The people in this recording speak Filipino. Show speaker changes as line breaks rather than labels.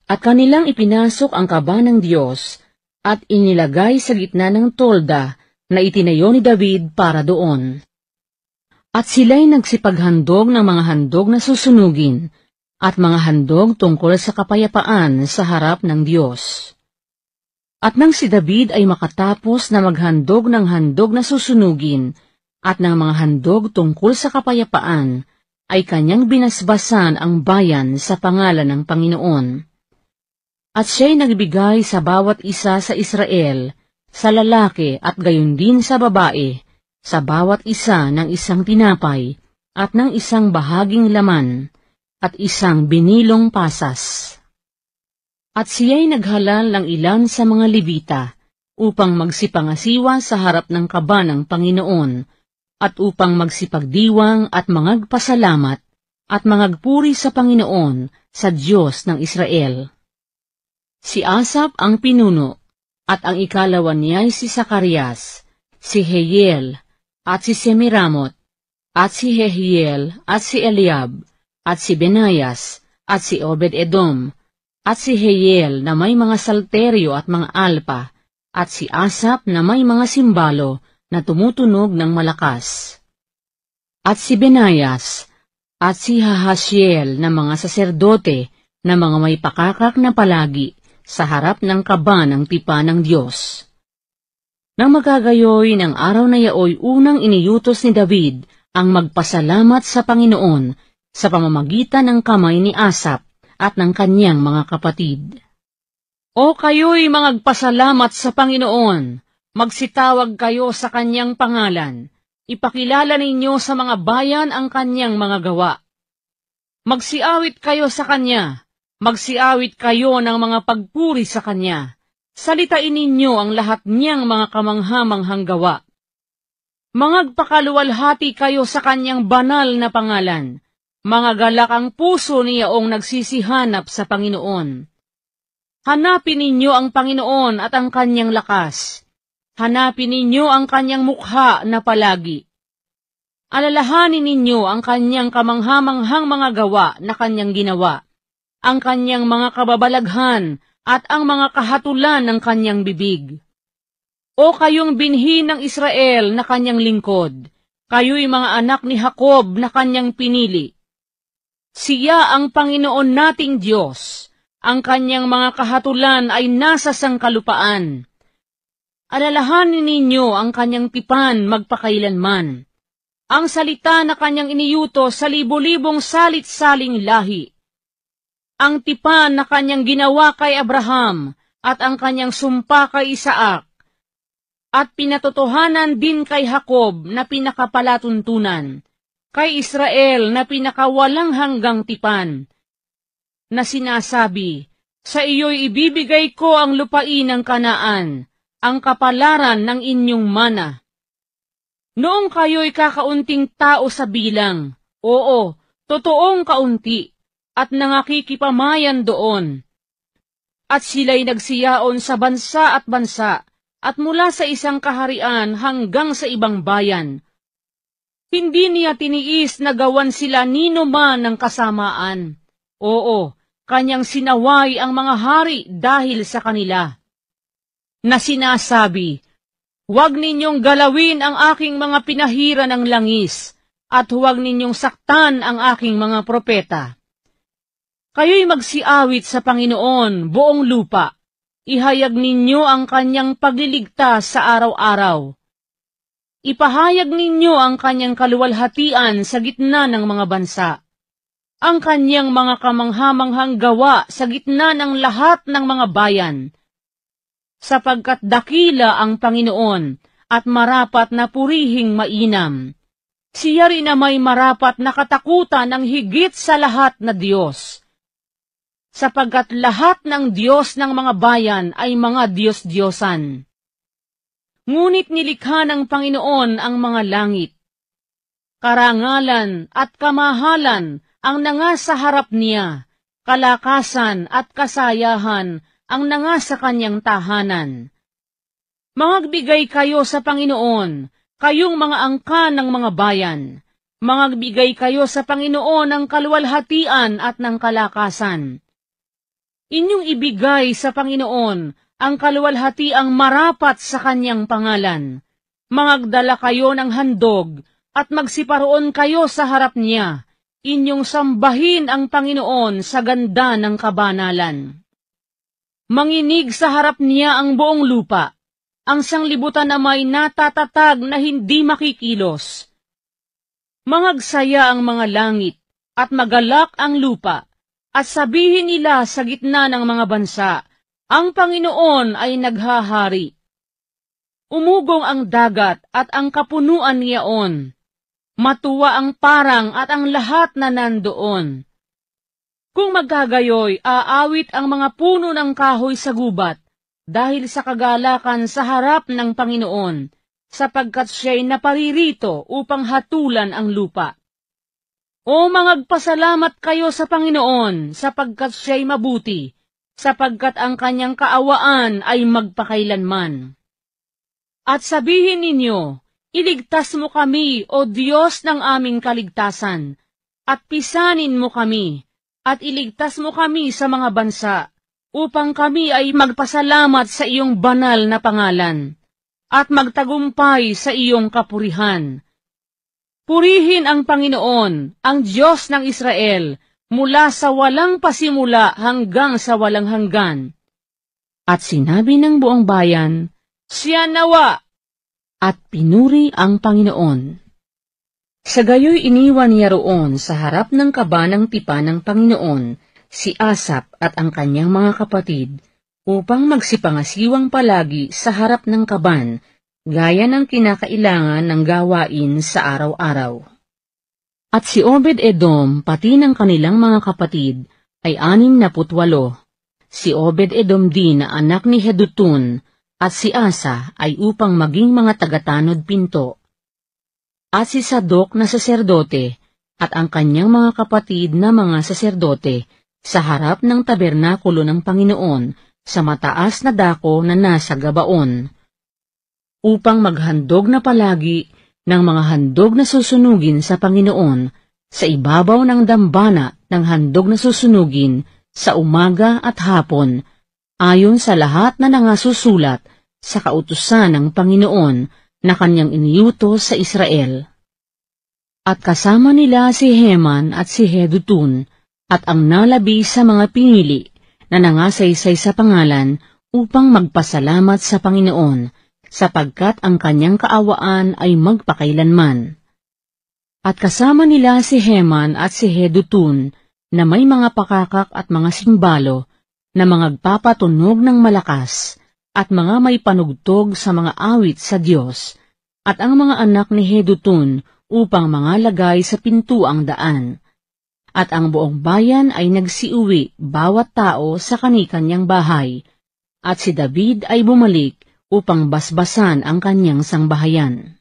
At kanilang ipinasok ang kaba ng Diyos at inilagay sa gitna ng tolda na itinayo ni David para doon. At sila'y nagsipaghandog ng mga handog na susunugin at mga handog tungkol sa kapayapaan sa harap ng Diyos. At nang si David ay makatapos na maghandog ng handog na susunugin at ng mga handog tungkol sa kapayapaan, ay kanyang binasbasan ang bayan sa pangalan ng Panginoon. At siya'y nagbigay sa bawat isa sa Israel, sa lalaki at gayon din sa babae, sa bawat isa ng isang tinapay at ng isang bahaging laman, at isang binilong pasas. At siya'y naghalal ng ilan sa mga Levita, upang magsipangasiwa sa harap ng kaba ng Panginoon, at upang magsipagdiwang at mangagpasalamat, at mangagpuri sa Panginoon, sa Diyos ng Israel. Si Asaph ang pinuno, at ang ikalawa niya ay si Zacarias, si Jehiel, at si Semiramot, at si Jehiel, at si Eliab, at si Benayas, at si Obed-edom, at si Jehiel na may mga salteryo at mga alpa, at si Asaph na may mga simbalo na tumutunog ng malakas. At si Benayas, at si Hahasiel na mga saserdote na mga may pakakak na palagi, sa harap ng kaba ng tipa ng Diyos. Nang magagayoy ng araw na yaoy unang iniyutos ni David ang magpasalamat sa Panginoon sa pamamagitan ng kamay ni Asaph at ng kanyang mga kapatid. O kayo'y magpasalamat sa Panginoon, magsitawag kayo sa kanyang pangalan, ipakilala ninyo sa mga bayan ang kanyang mga gawa. Magsiawit kayo sa kanya, magsiawit kayo ng mga pagpuri sa kanya. Salitain ninyo ang lahat niyang mga kamanghamanghang gawa. Mangagpakaluwalhati kayo sa kanyang banal na pangalan. Mga galak ang puso niyaong nagsisihanap sa Panginoon. Hanapin ninyo ang Panginoon at ang kanyang lakas. Hanapin ninyo ang kanyang mukha na palagi. Alalahanin ninyo ang kanyang kamanghamanghang mga gawa na kanyang ginawa, ang kanyang mga kababalaghan, at ang mga kahatulan ng kanyang bibig. O kayong binhi ng Israel na kanyang lingkod, kayo'y mga anak ni Jacob na kanyang pinili. Siya ang Panginoon nating Diyos, ang kanyang mga kahatulan ay nasa sangkalupaan. Alalahanin ninyo ang kanyang tipan magpakailanman, ang salita na kanyang iniyutos sa libo-libong salit-saling lahi. Ang tipan na kanyang ginawa kay Abraham at ang kanyang sumpa kay Isaac, at pinatotohanan din kay Jacob na pinakapalatuntunan, kay Israel na pinakawalang hanggang tipan, na sinasabi, sa iyo'y ibibigay ko ang lupain ng Kanaan, ang kapalaran ng inyong mana. Noong kayo'y kakaunting tao sa bilang, oo, totoong kaunti, at nangakikipamayan doon. At sila'y nagsiyaon sa bansa, at mula sa isang kaharian hanggang sa ibang bayan. Hindi niya tiniis na gawan sila nino man ng kasamaan. Oo, kanyang sinaway ang mga hari dahil sa kanila. Na sinasabi, huwag ninyong galawin ang aking mga pinahira ng langis, at huwag ninyong saktan ang aking mga propeta. Kayo'y magsiawit sa Panginoon buong lupa. Ihayag ninyo ang kanyang pagliligtas sa araw-araw. Ipahayag ninyo ang kanyang kaluwalhatian sa gitna ng mga bansa. Ang kanyang mga kamanghamanghang gawa sa gitna ng lahat ng mga bayan. Sapagkat dakila ang Panginoon at marapat na purihing mainam. Siya rin na may marapat na katakutan ng higit sa lahat na Diyos. Sapagkat lahat ng Diyos ng mga bayan ay mga Diyos-Diyosan. Ngunit nilikha ng Panginoon ang mga langit. Karangalan at kamahalan ang nangasa harap niya, kalakasan at kasayahan ang nangasa kanyang tahanan. Mangagbigay kayo sa Panginoon, kayong mga angkan ng mga bayan. Mangagbigay kayo sa Panginoon ng kaluwalhatian at ng kalakasan. Inyong ibigay sa Panginoon ang kaluwalhatiang marapat sa kanyang pangalan. Mangagdala kayo ng handog at magsiparoon kayo sa harap niya. Inyong sambahin ang Panginoon sa ganda ng kabanalan. Manginig sa harap niya ang buong lupa. Ang sanglibutan na may natatatag na hindi makikilos. Mangagsaya ang mga langit at magalak ang lupa, at sabihin nila sa gitna ng mga bansa, ang Panginoon ay naghahari. Umugong ang dagat at ang kapunuan niyaon. Matuwa ang parang at ang lahat na nandoon. Kung magkagayoy, aawit ang mga puno ng kahoy sa gubat, dahil sa kagalakan sa harap ng Panginoon, sapagkat siya'y naparirito upang hatulan ang lupa. O mangagpasalamat kayo sa Panginoon, sapagkat siya'y mabuti, sapagkat ang kanyang kaawaan ay magpakailanman. At sabihin ninyo, iligtas mo kami, O Diyos ng aming kaligtasan, at pisanin mo kami, at iligtas mo kami sa mga bansa, upang kami ay magpasalamat sa iyong banal na pangalan, at magtagumpay sa iyong kapurihan. Purihin ang Panginoon, ang Diyos ng Israel, mula sa walang pasimula hanggang sa walang hanggan. At sinabi ng buong bayan, siya nawa! At pinuri ang Panginoon. Sa gayoy iniwan niya roon sa harap ng kaba ng tipan ng Panginoon, si Asap at ang kanyang mga kapatid, upang magsipangasiwang palagi sa harap ng kaban, gaya ng kinakailangan ng gawain sa araw-araw. At si Obed-Edom, pati ng kanilang mga kapatid, ay 68. Si Obed-Edom din na anak ni Hedutun, at si Asa ay upang maging mga tagatanod pinto. At si Sadok na saserdote, at ang kanyang mga kapatid na mga saserdote, sa harap ng tabernakulo ng Panginoon, sa mataas na dako na nasa Gabaon, upang maghandog na palagi ng mga handog na susunugin sa Panginoon, sa ibabaw ng dambana ng handog na susunugin sa umaga at hapon, ayon sa lahat na nangasusulat sa kautusan ng Panginoon na kanyang iniutos sa Israel. At kasama nila si Heman at si Hedutun, at ang nalabi sa mga pinili na nangasaysay sa pangalan upang magpasalamat sa Panginoon, sapagkat ang kanyang kaawaan ay magpakailanman. At kasama nila si Heman at si Hedutun, na may mga pakakak at mga simbalo, na magpapatunog ng malakas, at mga may panugtog sa mga awit sa Diyos, at ang mga anak ni Hedutun upang mga lagay sa pintuang daan. At ang buong bayan ay nagsiuwi bawat tao sa kani-kanyang bahay, at si David ay bumalik upang basbasan ang kanyang sangbahayan.